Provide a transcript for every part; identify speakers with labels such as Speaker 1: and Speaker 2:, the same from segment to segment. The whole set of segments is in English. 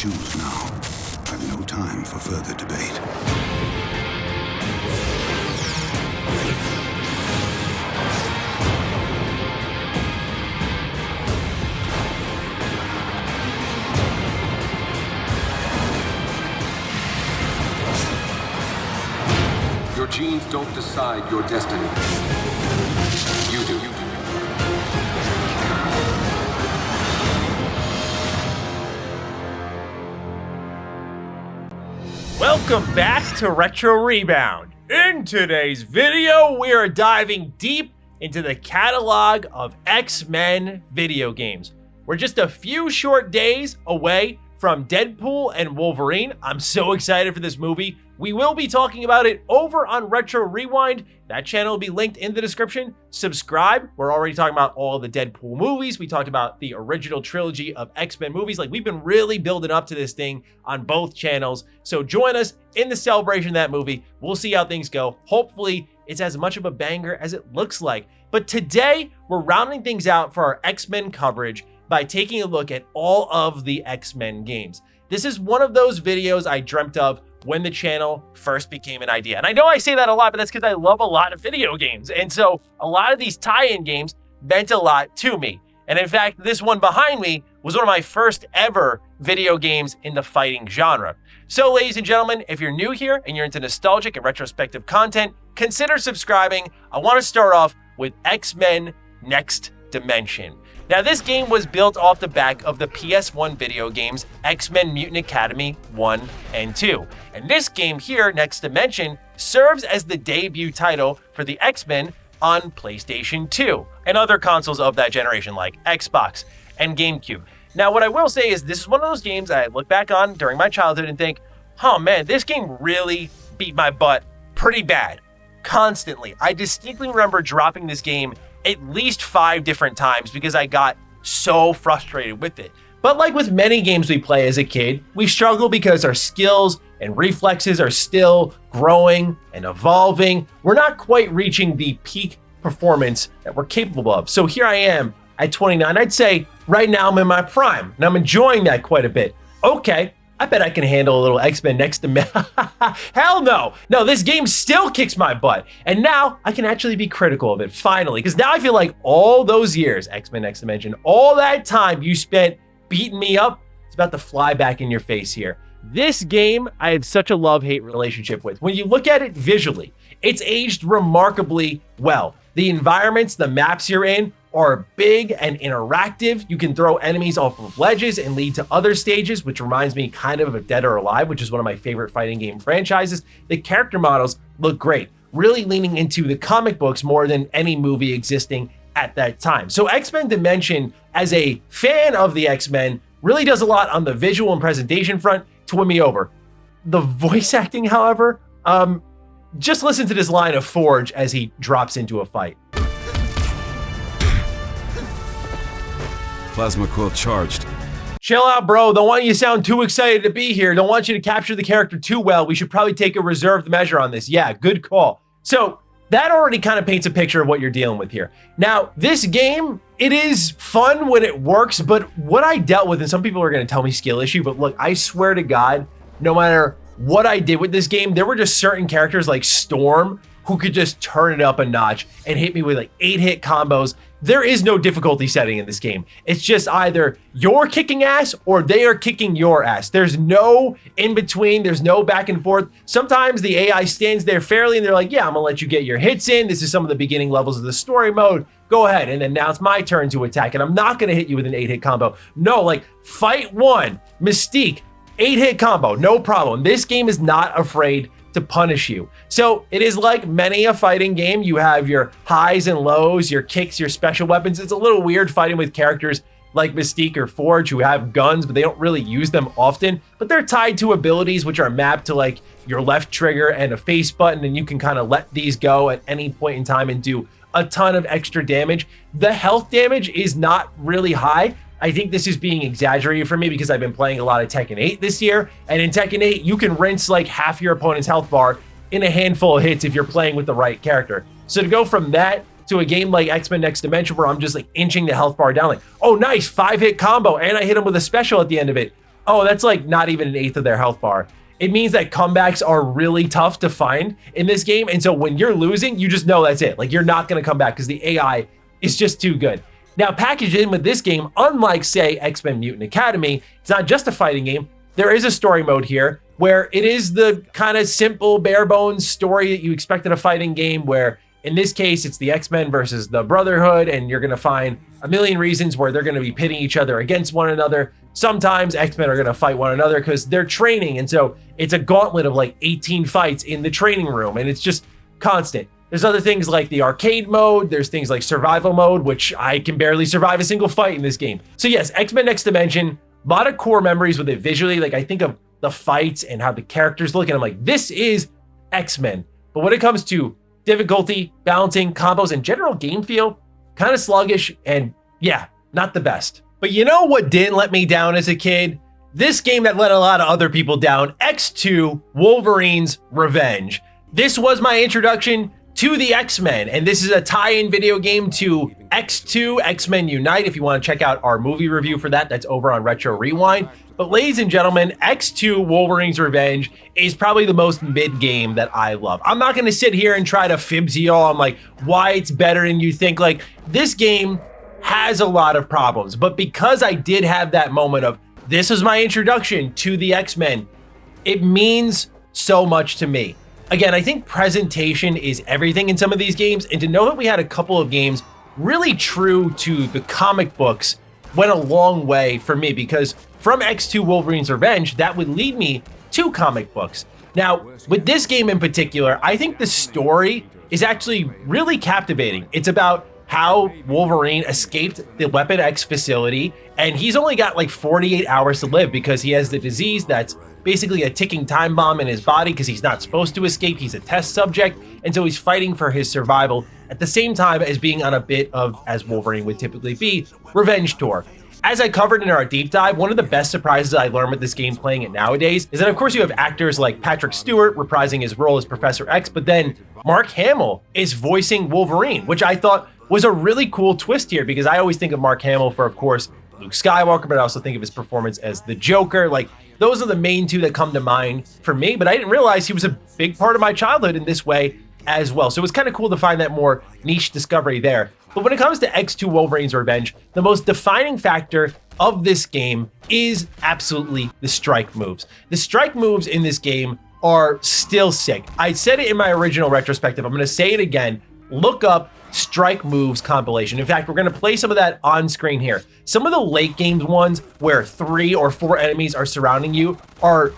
Speaker 1: choose now. I've no time for further debate.
Speaker 2: Your genes don't decide your destiny. You do.
Speaker 3: Welcome back to Retro Rebound. In today's video, we are diving deep into the catalog of X-Men video games. We're just a few short days away from Deadpool and Wolverine. I'm so excited for this movie. We will be talking about it over on Retro Rewind. That channel will be linked in the description. Subscribe. We're already talking about all the Deadpool movies. We talked about the original trilogy of X-Men movies. Like, we've been really building up to this thing on both channels. So join us in the celebration of that movie. We'll see how things go. Hopefully, it's as much of a banger as it looks like. But today, we're rounding things out for our X-Men coverage by taking a look at all of the X-Men games. This is one of those videos I dreamt of when the channel first became an idea. And I know I say that a lot, but that's because I love a lot of video games. And so a lot of these tie-in games meant a lot to me. And in fact, this one behind me was one of my first ever video games in the fighting genre. So ladies and gentlemen, if you're new here and you're into nostalgic and retrospective content, consider subscribing. I want to start off with X-Men Next Dimension. Now, this game was built off the back of the PS1 video games X-Men Mutant Academy 1 and 2. And this game here, Next Dimension, serves as the debut title for the X-Men on PlayStation 2 and other consoles of that generation like Xbox and GameCube. Now, what I will say is this is one of those games I look back on during my childhood and think, oh man, this game really beat my butt pretty bad, constantly. I distinctly remember dropping this game at least 5 different times because I got so frustrated with it. But like with many games we play as a kid, we struggle because our skills and reflexes are still growing and evolving. We're not quite reaching the peak performance that we're capable of. So here I am at 29. I'd say right now I'm in my prime and I'm enjoying that quite a bit. Okay, I bet I can handle a little X-Men Next Dimension. Hell no. No, this game still kicks my butt. And now I can actually be critical of it, finally. Because now I feel like all those years, X-Men Next Dimension, all that time you spent beating me up, it's about to fly back in your face here. This game, I have such a love-hate relationship with. When you look at it visually, it's aged remarkably well. The environments, the maps you're in, are big and interactive. You can throw enemies off of ledges and lead to other stages, which reminds me kind of a Dead or Alive, which is one of my favorite fighting game franchises. The character models look great, really leaning into the comic books more than any movie existing at that time. So X-Men Dimension, as a fan of the X-Men, really does a lot on the visual and presentation front to win me over. The voice acting, however, just listen to this line of Forge as he drops into a fight.
Speaker 4: Plasma quill charged.
Speaker 3: Chill out, bro. Don't want you to sound too excited to be here. Don't want you to capture the character too well. We should probably take a reserved measure on this. Yeah, good call. So that already kind of paints a picture of what you're dealing with here. Now, this game, it is fun when it works, but what I dealt with, and some people are going to tell me skill issue, but look, I swear to God, no matter what I did with this game, there were just certain characters like Storm who could just turn it up a notch and hit me with like 8-hit combos. There is no difficulty setting in this game. It's just either you're kicking ass or they are kicking your ass. There's no in between. There's no back and forth. Sometimes the AI stands there fairly and they're like, yeah, I'm gonna let you get your hits in. This is some of the beginning levels of the story mode. Go ahead. And then now it's my turn to attack. And I'm not gonna hit you with an 8-hit combo. No, like fight 1, Mystique, 8-hit combo, no problem. This game is not afraid to punish you. So it is like many a fighting game. You have your highs and lows, your kicks, your special weapons. It's a little weird fighting with characters like Mystique or Forge who have guns, but they don't really use them often. But they're tied to abilities which are mapped to like your left trigger and a face button, and you can kind of let these go at any point in time and do a ton of extra damage. The health damage is not really high. I think this is being exaggerated for me because I've been playing a lot of Tekken 8 this year. And in Tekken 8, you can rinse like half your opponent's health bar in a handful of hits if you're playing with the right character. So to go from that to a game like X-Men Next Dimension where I'm just like inching the health bar down, like, oh nice, 5-hit combo, and I hit him with a special at the end of it. oh, that's like not even an eighth of their health bar. It means that comebacks are really tough to find in this game. And so when you're losing, you just know that's it. Like, you're not going to come back because the AI is just too good. Now, packaged in with this game, unlike, say, X-Men Mutant Academy, it's not just a fighting game. There is a story mode here where it is the kind of simple, bare bones story that you expect in a fighting game, where in this case, it's the X-Men versus the Brotherhood, and you're going to find a million reasons where they're going to be pitting each other against one another. Sometimes X-Men are going to fight one another because they're training, and so it's a gauntlet of like 18 fights in the training room, and it's just constant. There's other things like the arcade mode. There's things like survival mode, which I can barely survive a single fight in this game. So yes, X-Men Next Dimension, a lot of core memories with it visually. Like, I think of the fights and how the characters look, and I'm like, this is X-Men. But when it comes to difficulty, balancing, combos, and general game feel, kind of sluggish, and yeah, not the best. But you know what didn't let me down as a kid? This game that let a lot of other people down, X2 Wolverine's Revenge. This was my introduction to the X-Men, and this is a tie-in video game to X2 X-Men Unite. If you want to check out our movie review for that, that's over on Retro Rewind. But ladies and gentlemen, X2 Wolverine's Revenge is probably the most mid game that I love. I'm not going to sit here and try to fib to y'all on like why it's better than you think. Like, this game has a lot of problems, but because I did have that moment of this is my introduction to the X-Men, it means so much to me. Again, I think presentation is everything in some of these games, and to know that we had a couple of games really true to the comic books went a long way for me, because from X2 Wolverine's Revenge, that would lead me to comic books. Now, with this game in particular, I think the story is actually really captivating. It's about how Wolverine escaped the Weapon X facility, and he's only got like 48 hours to live because he has the disease that's basically a ticking time bomb in his body because he's not supposed to escape. He's a test subject, and so he's fighting for his survival at the same time as being on a bit of, as Wolverine would typically be, revenge tour. As I covered in our deep dive, one of the best surprises I learned with this game playing it nowadays is that, of course, you have actors like Patrick Stewart reprising his role as Professor X, but then Mark Hamill is voicing Wolverine, which I thought was a really cool twist here, because I always think of Mark Hamill for, of course, Luke Skywalker, but I also think of his performance as the Joker. Like, those are the main two that come to mind for me, but I didn't realize he was a big part of my childhood in this way as well. So it was kind of cool to find that more niche discovery there. But when it comes to X2 Wolverine's Revenge, the most defining factor of this game is absolutely the strike moves. The strike moves in this game are still sick. I said it in my original retrospective. I'm going to say it again. Look up strike moves compilation. In fact, we're going to play some of that on screen here. Some of the late game ones where 3 or 4 enemies are surrounding you are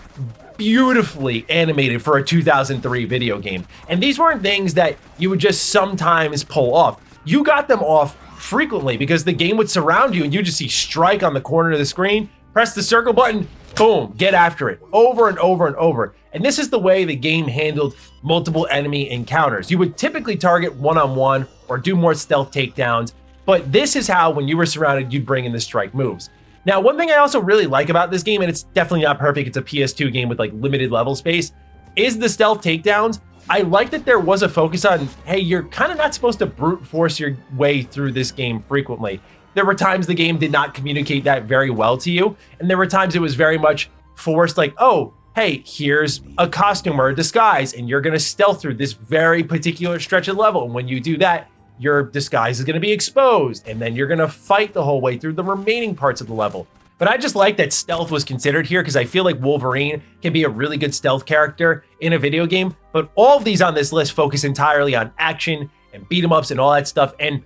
Speaker 3: beautifully animated for a 2003 video game. And these weren't things that you would just sometimes pull off. You got them off frequently because the game would surround you and you just see strike on the corner of the screen, press the circle button, boom, get after it over and over and over. And this is the way the game handled multiple enemy encounters. You would typically target one-on-one or do more stealth takedowns, but this is how, when you were surrounded, you'd bring in the strike moves. Now, one thing I also really like about this game, and it's definitely not perfect, it's a PS2 game with like limited level space, is the stealth takedowns. I like that there was a focus on, hey, you're kind of not supposed to brute force your way through this game frequently. There were times the game did not communicate that very well to you, and there were times it was very much forced, like, oh, hey, here's a costume or a disguise, and you're gonna stealth through this very particular stretch of level, and when you do that, your disguise is gonna be exposed, and then you're gonna fight the whole way through the remaining parts of the level. But I just like that stealth was considered here, because I feel like Wolverine can be a really good stealth character in a video game, but all of these on this list focus entirely on action and beat 'em ups and all that stuff, and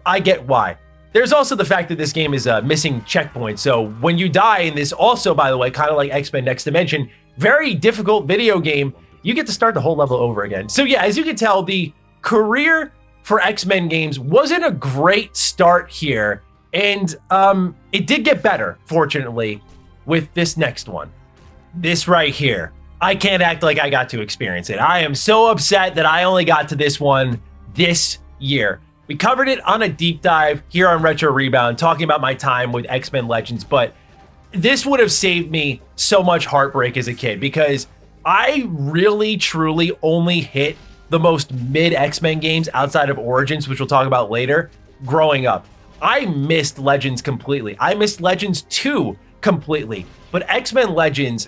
Speaker 3: I get why. There's also the fact that this game is missing checkpoints, so when you die in this, also, by the way, kind of like X-Men Next Dimension, very difficult video game, you get to start the whole level over again. So yeah, as you can tell, the career for X-Men games wasn't a great start here, and it did get better, fortunately, with this next one. This right here. I can't act like I got to experience it. I am so upset that I only got to this one this year. We covered it on a deep dive here on Retro Rebound, talking about my time with X-Men Legends, but this would have saved me so much heartbreak as a kid, because I really, truly only hit the most mid X-Men games outside of Origins, which we'll talk about later, growing up. I missed Legends completely. I missed Legends 2 completely. But X-Men Legends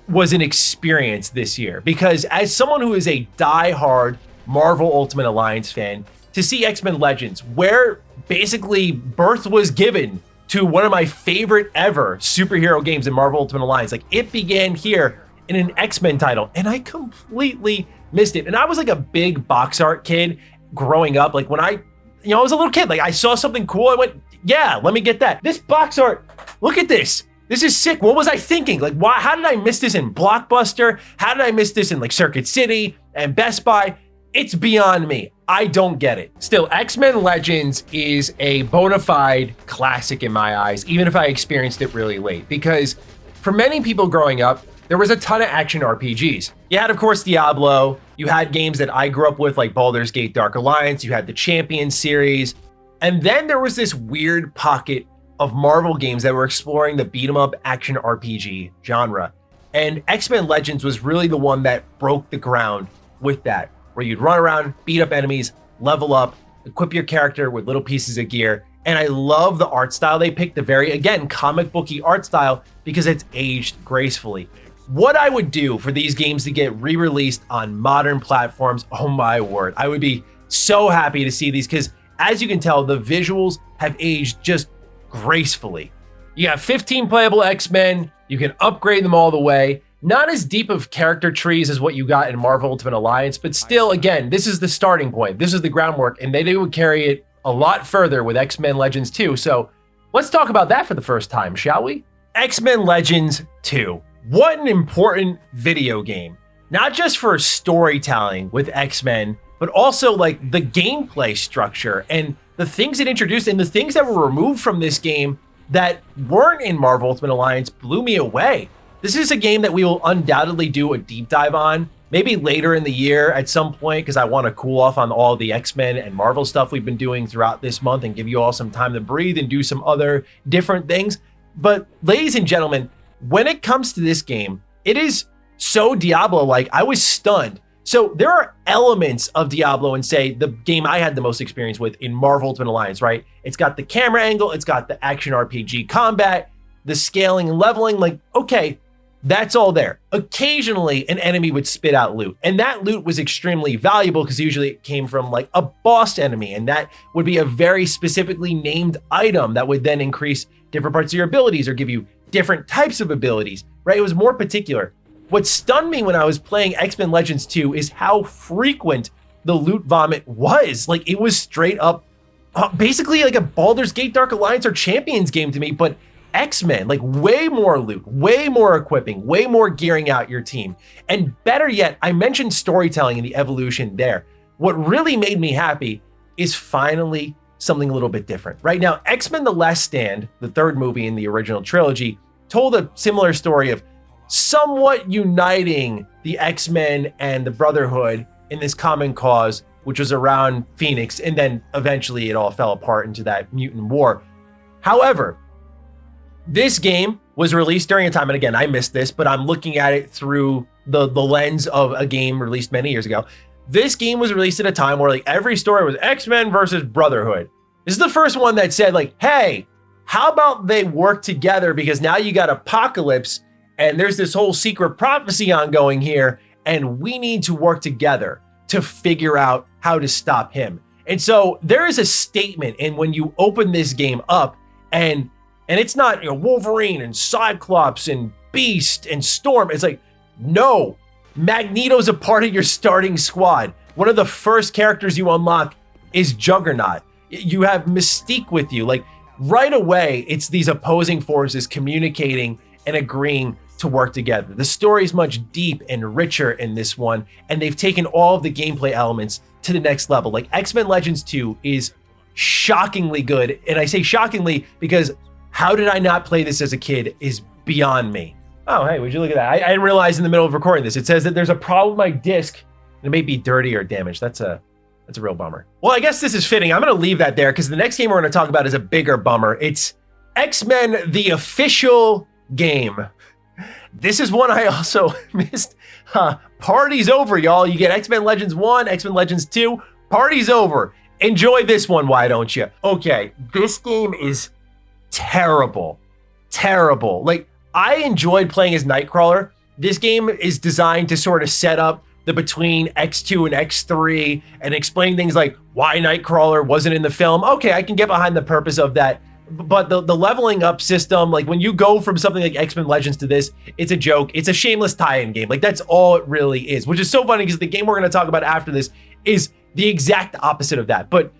Speaker 3: was an experience this year because as someone who is a die-hard Marvel Ultimate Alliance fan, to see X-Men Legends, where basically birth was given to one of my favorite ever superhero games in Marvel Ultimate Alliance, like it began here in an X-Men title, and I completely missed it. And I was like a big box art kid growing up. Like when I was a little kid, like I saw something cool, I went, yeah, let me get that. This box art, look at this. This is sick. What was I thinking? Like, why? How did I miss this in Blockbuster? How did I miss this in like Circuit City and Best Buy? It's beyond me. I don't get it. Still, X-Men Legends is a bona fide classic in my eyes, even if I experienced it really late, because for many people growing up, there was a ton of action RPGs. You had, of course, Diablo. You had games that I grew up with, like Baldur's Gate Dark Alliance. You had the Champion series. And then there was this weird pocket of Marvel games that were exploring the beat-em-up action RPG genre. And X-Men Legends was really the one that broke the ground with that, where you'd run around, beat up enemies, level up, equip your character with little pieces of gear. And I love the art style they picked, the very, again, comic booky art style, because it's aged gracefully. What I would do for these games to get re-released on modern platforms, oh my word, I would be so happy to see these, because as you can tell, the visuals have aged just gracefully. You have 15 playable X-Men, you can upgrade them all the way. Not as deep of character trees as what you got in Marvel Ultimate Alliance, but still, again, this is the starting point. This is the groundwork, and they would carry it a lot further with X-Men Legends 2. So let's talk about that for the first time, shall we? X-Men Legends 2. What an important video game. Not just for storytelling with X-Men, but also like the gameplay structure and the things it introduced and the things that were removed from this game that weren't in Marvel Ultimate Alliance blew me away. This is a game that we will undoubtedly do a deep dive on, maybe later in the year at some point, because I want to cool off on all the X-Men and Marvel stuff we've been doing throughout this month and give you all some time to breathe and do some other different things. But ladies and gentlemen, when it comes to this game, it is so Diablo-like. I was stunned. So there are elements of Diablo in, say, the game I had the most experience with in Marvel Ultimate Alliance, right? It's got the camera angle, it's got the action RPG combat, the scaling and leveling, like, okay, that's all there. Occasionally, an enemy would spit out loot, and that loot was extremely valuable because usually it came from like a boss enemy, and that would be a very specifically named item that would then increase different parts of your abilities or give you different types of abilities, right? It was more particular. What stunned me when I was playing X-Men Legends 2 is how frequent the loot vomit was. Like, it was straight up, basically like a Baldur's Gate Dark Alliance or Champions game to me, but X-Men, like way more loot, way more equipping, way more gearing out your team. And better yet, I mentioned storytelling and the evolution there. What really made me happy is finally something a little bit different. Right now, X-Men The Last Stand, the third movie in the original trilogy, told a similar story of somewhat uniting the X-Men and the Brotherhood in this common cause, which was around Phoenix, and then eventually it all fell apart into that mutant war. However, this game was released during a time, and again, I missed this, but I'm looking at it through the lens of a game released many years ago. This game was released at a time where like every story was X-Men versus Brotherhood. This is the first one that said like, hey, how about they work together, because now you got Apocalypse and there's this whole secret prophecy ongoing here, and we need to work together to figure out how to stop him. And so there is a statement in when you open this game up, and it's not, you know, Wolverine and Cyclops and Beast and Storm. It's like, no, Magneto's a part of your starting squad. One of the first characters you unlock is Juggernaut. You have Mystique with you. Like right away, it's these opposing forces communicating and agreeing to work together. The story is much deep and richer in this one, and they've taken all of the gameplay elements to the next level. Like X-Men Legends 2 is shockingly good. And I say shockingly because how did I not play this as a kid is beyond me. Oh, hey, would you look at that? I didn't realize in the middle of recording this, it says that there's a problem with my disc and it may be dirty or damaged. That's a real bummer. Well, I guess this is fitting. I'm going to leave that there because the next game we're going to talk about is a bigger bummer. It's X-Men, the official game. This is one I also missed. Party's over, y'all. You get X-Men Legends 1, X-Men Legends 2. Party's over. Enjoy this one, why don't you? Okay, this game is terrible. terrible. Like, I enjoyed playing as Nightcrawler. This game is designed to sort of set up the between X2 and X3 and explain things like why Nightcrawler wasn't in the film. Okay, I can get behind the purpose of that. But the leveling up system, like when you go from something like X-Men Legends to this, it's a joke. It's a shameless tie-in game. Like, that's all it really is, which is so funny because the game we're going to talk about after this is the exact opposite of that. But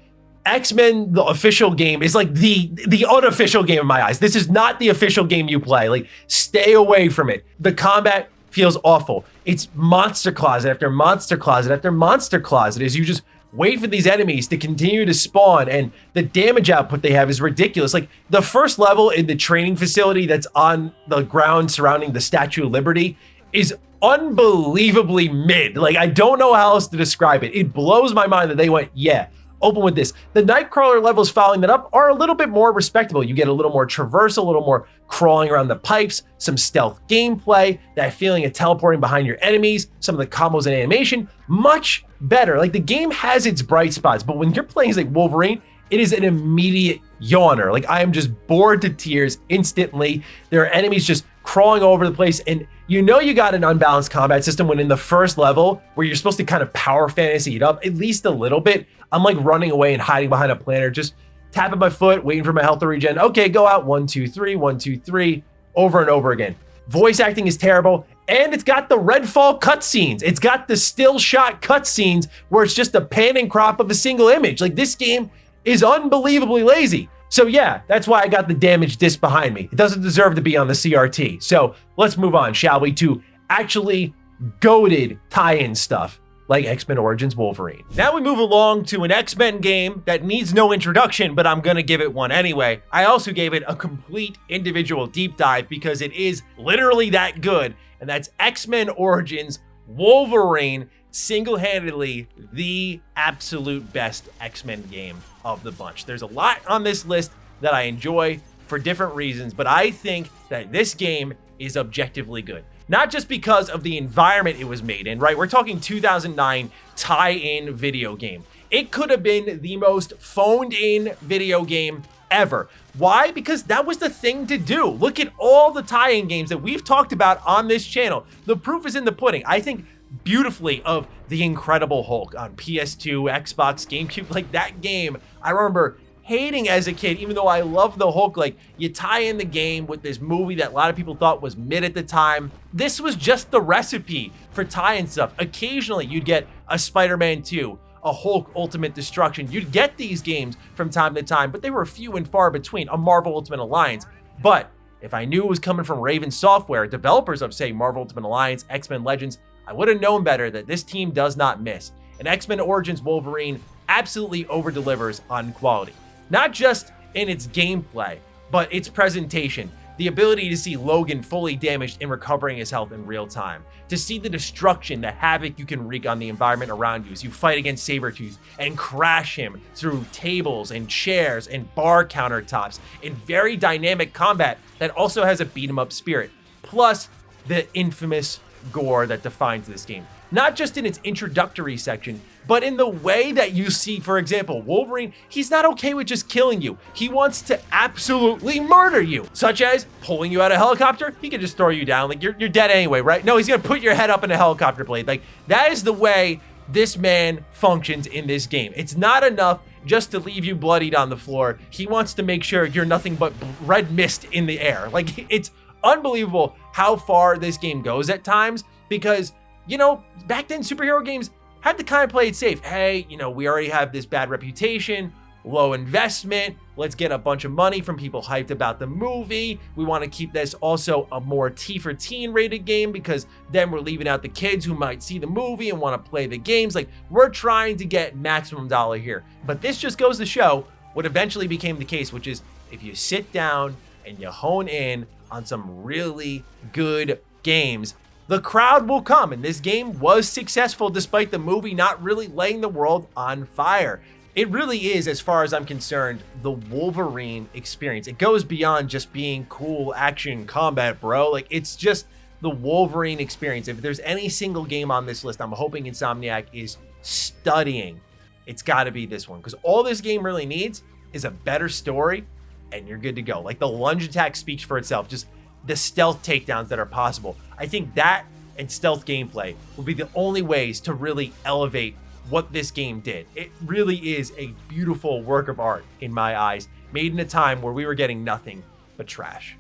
Speaker 3: X-Men, the official game, is like the unofficial game in my eyes. This is not the official game you play. Like, stay away from it. The combat feels awful. It's monster closet after monster closet after monster closet as you just wait for these enemies to continue to spawn, and the damage output they have is ridiculous. Like, the first level in the training facility that's on the ground surrounding the Statue of Liberty is unbelievably mid. Like, I don't know how else to describe it. It blows my mind that they went, yeah, open with this. The Nightcrawler levels following that up are a little bit more respectable. You get a little more traversal, a little more crawling around the pipes, some stealth gameplay, that feeling of teleporting behind your enemies, some of the combos and animation, much better. Like, the game has its bright spots, but when you're playing as like Wolverine, it is an immediate yawner. Like, I am just bored to tears instantly. There are enemies just crawling all over the place, and you know you got an unbalanced combat system when in the first level, where you're supposed to kind of power fantasy it up at least a little bit, I'm like running away and hiding behind a planter, just tapping my foot, waiting for my health to regen. Okay, go out, 1, 2, 3, 1, 2, 3, over and over again. Voice acting is terrible, and it's got the Redfall cutscenes. It's got the still shot cutscenes where it's just a pan and crop of a single image. Like, this game is unbelievably lazy. So yeah, that's why I got the damaged disc behind me. It doesn't deserve to be on the CRT. So let's move on, shall we, to actually goated tie-in stuff like X-Men Origins Wolverine. Now we move along to an X-Men game that needs no introduction, but I'm gonna give it one anyway. I also gave it a complete individual deep dive because it is literally that good, and that's X-Men Origins Wolverine, single-handedly the absolute best X-Men game of the bunch. There's a lot on this list that I enjoy for different reasons, but I think that this game is objectively good. Not just because of the environment it was made in, right? We're talking 2009 tie-in video game. It could have been the most phoned-in video game ever. Why? Because that was the thing to do. Look at all the tie-in games that we've talked about on this channel. The proof is in the pudding. I think beautifully of The Incredible Hulk on PS2, Xbox, GameCube. Like, that game, I remember hating as a kid, even though I love the Hulk. Like, you tie in the game with this movie that a lot of people thought was mid at the time. This was just the recipe for tie-in stuff. Occasionally, you'd get a Spider-Man 2, a Hulk Ultimate Destruction. You'd get these games from time to time, but they were few and far between. A Marvel Ultimate Alliance. But if I knew it was coming from Raven Software, developers of, say, Marvel Ultimate Alliance, X-Men Legends, I would have known better that this team does not miss. And X-Men Origins Wolverine absolutely over-delivers on quality. Not just in its gameplay, but its presentation. The ability to see Logan fully damaged and recovering his health in real time. To see the destruction, the havoc you can wreak on the environment around you as you fight against Sabretooth and crash him through tables and chairs and bar countertops in very dynamic combat that also has a beat-em-up spirit. Plus, the infamous gore that defines this game. Not just in its introductory section, but in the way that you see, for example, Wolverine, he's not okay with just killing you. He wants to absolutely murder you, such as pulling you out of a helicopter. He can just throw you down, like you're dead anyway, right? No, he's gonna put your head up in a helicopter blade. Like, that is the way this man functions in this game. It's not enough just to leave you bloodied on the floor. He wants to make sure you're nothing but red mist in the air. Like, it's unbelievable how far this game goes at times, because, you know, back then superhero games had to kind of play it safe. Hey, you know, we already have this bad reputation, low investment. Let's get a bunch of money from people hyped about the movie. We want to keep this also a more T for teen rated game, because then we're leaving out the kids who might see the movie and want to play the games. Like, we're trying to get maximum dollar here. But this just goes to show what eventually became the case, which is if you sit down and you hone in on some really good games, the crowd will come. And this game was successful despite the movie not really laying the world on fire. It really is, as far as I'm concerned, the Wolverine experience. It goes beyond just being cool action combat, bro. Like, it's just the Wolverine experience. If there's any single game on this list I'm hoping Insomniac is studying, it's got to be this one. Because all this game really needs is a better story and you're good to go. Like the lunge attack speaks for itself, just the stealth takedowns that are possible. I think that and stealth gameplay will be the only ways to really elevate what this game did. It really is a beautiful work of art in my eyes, made in a time where we were getting nothing but trash.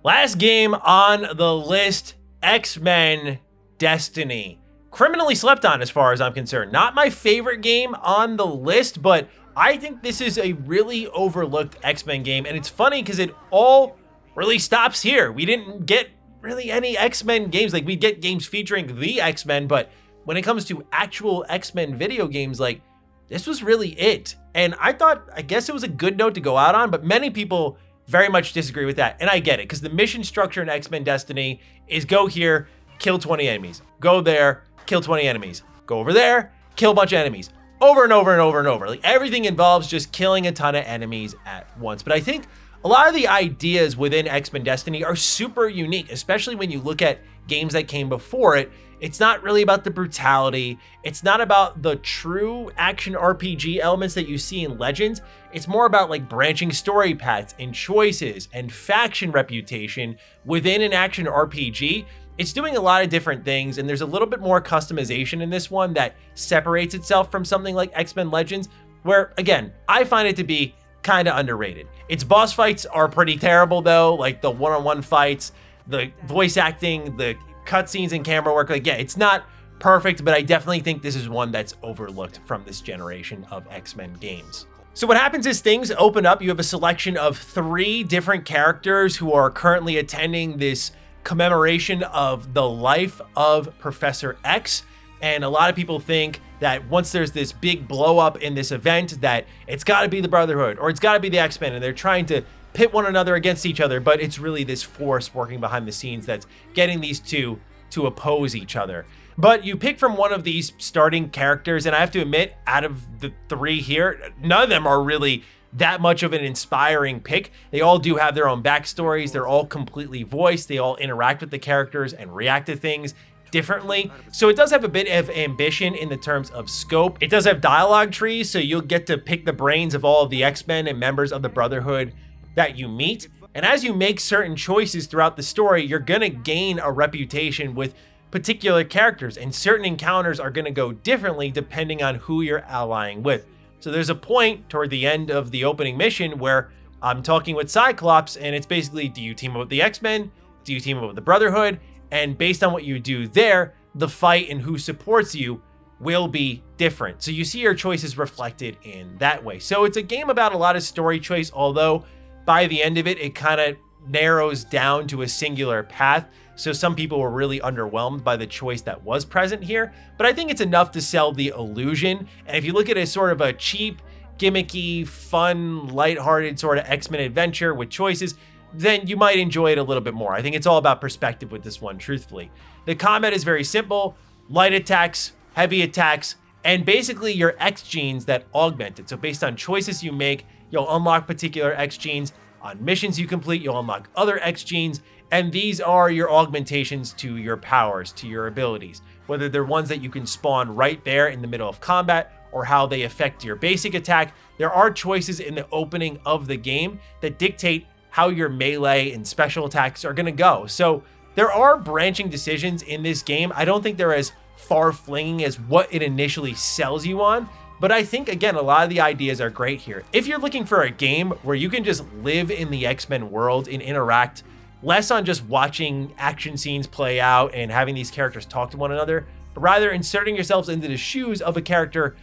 Speaker 3: Last game on the list, X-Men Destiny. Criminally slept on as far as I'm concerned. Not my favorite game on the list, but I think this is a really overlooked X-Men game. And it's funny because it all really stops here. We didn't get really any X-Men games. Like we get games featuring the X-Men, but when it comes to actual X-Men video games, like this was really it. And I guess it was a good note to go out on, but many people very much disagree with that. And I get it, because the mission structure in X-Men Destiny is go here, kill 20 enemies. Go there, kill 20 enemies. Go over there, kill a bunch of enemies. Over and over and over and over. Like everything involves just killing a ton of enemies at once. But I think a lot of the ideas within X-Men Destiny are super unique, especially when you look at games that came before it. It's not really about the brutality. It's not about the true action RPG elements that you see in Legends. It's more about like branching story paths and choices and faction reputation within an action RPG. It's doing a lot of different things, and there's a little bit more customization in this one that separates itself from something like X-Men Legends, where again, I find it to be kind of underrated. Its boss fights are pretty terrible though, like the one-on-one fights, the voice acting, the cutscenes and camera work. Like, yeah, it's not perfect, but I definitely think this is one that's overlooked from this generation of X-Men games. So what happens is things open up. You have a selection of 3 different characters who are currently attending this commemoration of the life of Professor X. And a lot of people think that once there's this big blow up in this event, that it's got to be the Brotherhood or it's got to be the X-Men, and they're trying to pit one another against each other, but it's really this force working behind the scenes that's getting these two to oppose each other. But you pick from one of these starting characters, and I have to admit, out of the 3 here, none of them are really that much of an inspiring pick. They all do have their own backstories. They're all completely voiced. They all interact with the characters and react to things differently. So it does have a bit of ambition in the terms of scope. It does have dialogue trees, so you'll get to pick the brains of all of the X-Men and members of the Brotherhood that you meet. And as you make certain choices throughout the story, you're gonna gain a reputation with particular characters, and certain encounters are gonna go differently depending on who you're allying with. So there's a point toward the end of the opening mission where I'm talking with Cyclops, and it's basically, do you team up with the X-Men? Do you team up with the Brotherhood? And based on what you do there, the fight and who supports you will be different. So you see your choices reflected in that way. So it's a game about a lot of story choice, although by the end of it, it kind of narrows down to a singular path. So some people were really underwhelmed by the choice that was present here, but I think it's enough to sell the illusion. And if you look at it as sort of a cheap, gimmicky, fun, lighthearted sort of X-Men adventure with choices, then you might enjoy it a little bit more. I think it's all about perspective with this one, truthfully. The combat is very simple: light attacks, heavy attacks, and basically your X genes that augment it. So based on choices you make, you'll unlock particular X genes. On missions you complete, you'll unlock other X genes, and these are your augmentations to your powers, to your abilities, whether they're ones that you can spawn right there in the middle of combat or how they affect your basic attack. There are choices in the opening of the game that dictate how your melee and special attacks are gonna go. So there are branching decisions in this game. I don't think they're as far-flinging as what it initially sells you on, but I think, again, a lot of the ideas are great here. If you're looking for a game where you can just live in the X-Men world and interact, less on just watching action scenes play out and having these characters talk to one another, but rather inserting yourselves into the shoes of a character,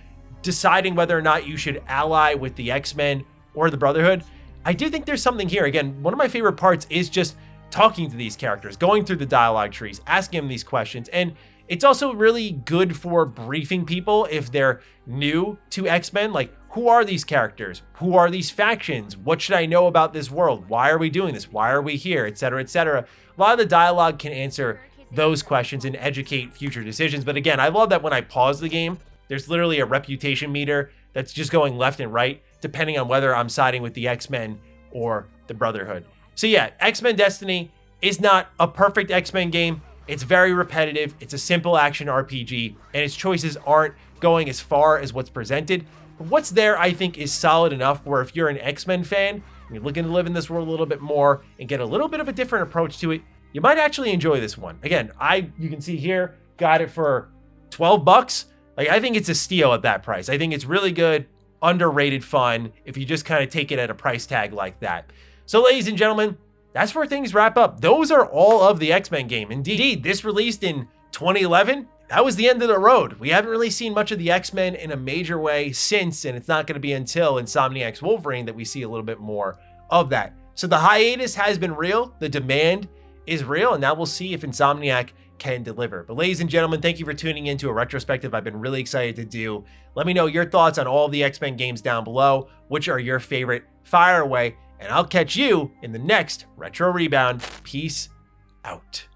Speaker 3: deciding whether or not you should ally with the X-Men or the Brotherhood, I do think there's something here. Again, one of my favorite parts is just talking to these characters, going through the dialogue trees, asking them these questions. And it's also really good for briefing people if they're new to X-Men. Like, who are these characters? Who are these factions? What should I know about this world? Why are we doing this? Why are we here? Etc., etc. A lot of the dialogue can answer those questions and educate future decisions. But again, I love that when I pause the game, there's literally a reputation meter that's just going left and right, depending on whether I'm siding with the X-Men or the Brotherhood. So yeah, X-Men Destiny is not a perfect X-Men game. It's very repetitive. It's a simple action RPG, and its choices aren't going as far as what's presented. But what's there, I think, is solid enough where if you're an X-Men fan, and you're looking to live in this world a little bit more and get a little bit of a different approach to it, you might actually enjoy this one. Again, you can see here, got it for 12 bucks. Like, I think it's a steal at that price. I think it's really good, underrated fun if you just kind of take it at a price tag like that. So ladies and gentlemen, that's where things wrap up. Those are all of the X-Men game. Indeed, this released in 2011. That was the end of the road. We haven't really seen much of the X-Men in a major way since, and it's not going to be until Insomniac's Wolverine that we see a little bit more of that. So the hiatus has been real. The demand is real, and now we'll see if Insomniac can deliver. But ladies and gentlemen, thank you for tuning into a retrospective I've been really excited to do. Let me know your thoughts on all of the X-Men games down below. Which are your favorite? Fire away, and I'll catch you in the next Retro Rebound. Peace out.